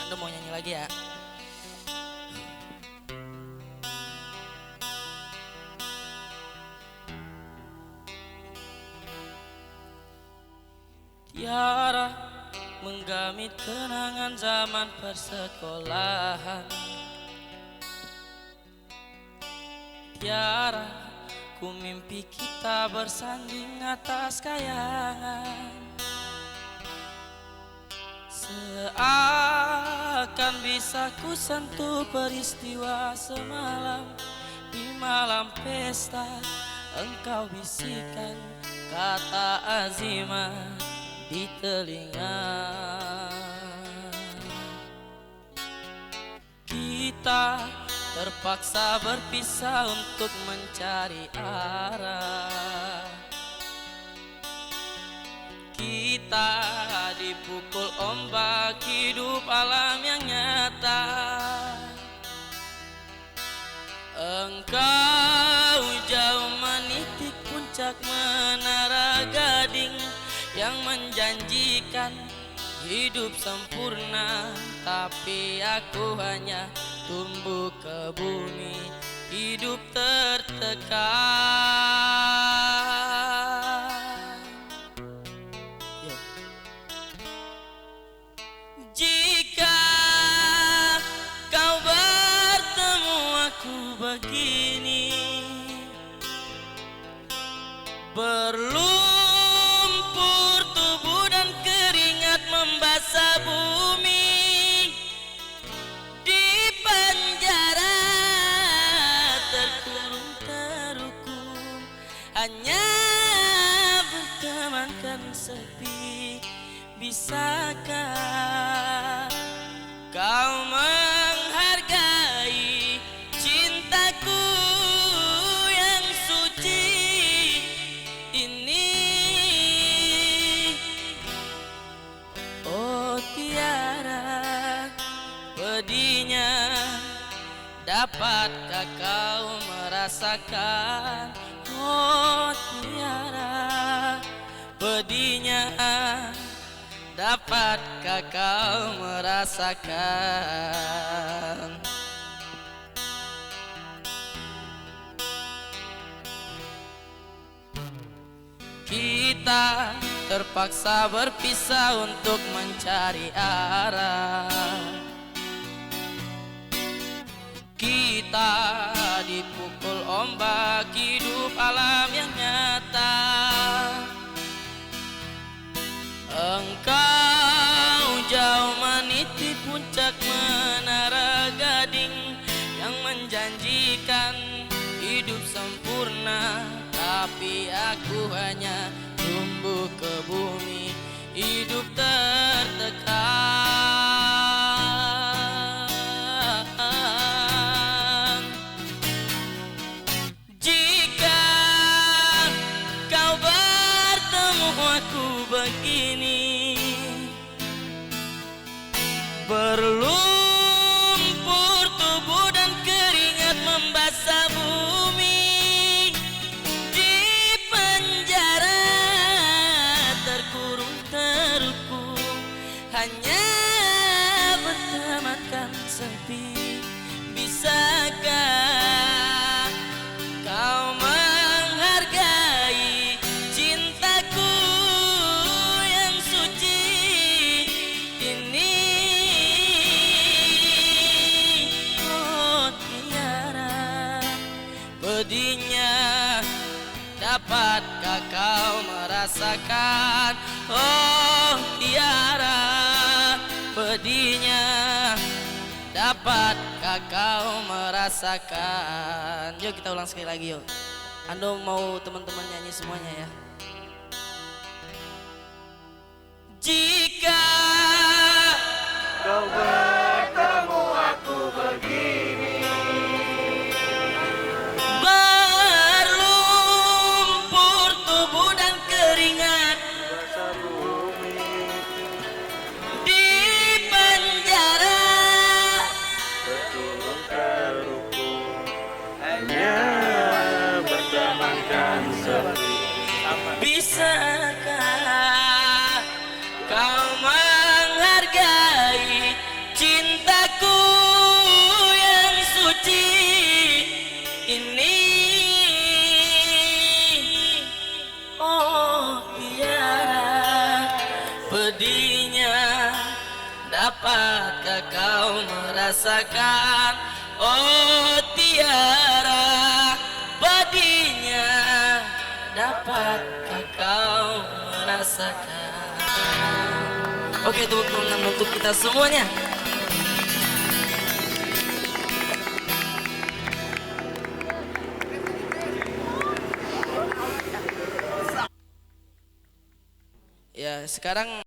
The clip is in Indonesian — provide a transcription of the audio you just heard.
Anda mau nyanyi lagi ya? Tiara menggamit kenangan zaman persekolahan. Tiara, ku mimpi kita bersanding atas kayangan. Seakan bisa ku sentuh peristiwa semalam. Di malam pesta engkau bisikan kata azimah di telinga. Kita terpaksa berpisah untuk mencari arah. Kita dipukul ombak hidup alam yang nyata. Engkau jauh menitik puncak menara gading yang menjanjikan hidup sempurna, tapi aku hanya tumbuh ke bumi, hidup tertekan. Jika kau bertemu aku begini, berlumpur tubuh dan keringat membasah bumi, di penjara terkurung terukur, hanya bertemankan sepi. Bisakah kau menghargai cintaku yang suci ini? Oh Tiara, pedihnya, dapatkah kau merasakan? Oh Tiara, pedihnya, dapatkah kau merasakan? Kita terpaksa berpisah untuk mencari arah. Kita dipukul ombak hidup alam yang nyata. Engkau jauh meniti puncak menara gading yang menjanjikan hidup sempurna, tapi aku hanya tumbuh ke bumi, hidup tertekan. Jika kau bertemu aku begini, berlumpur tubuh dan keringat membasah bumi, di penjara terkurung terukur, hanya bertemankan sepi. Bisakah kau menghargai cintaku yang suci ini? Oh Tiara, pedihnya, dapatkah kau merasakan? Oh Tiara, pedihnya, dapatkah kau merasakan? Yuk kita ulang sekali lagi yuk. Ando mau teman-teman nyanyi semuanya ya. Jika Kau bertemu aku begini, berlumpur tubuh dan keringat basah bumi, di penjara terkurung terukur, hanya bertemankan sepi. Bisakah kau menghargai dapatkah kau merasakan? Oh tiara padinya, dapatkah kau merasakan? Oke, tepuk tangan untuk kita semuanya. Ya, sekarang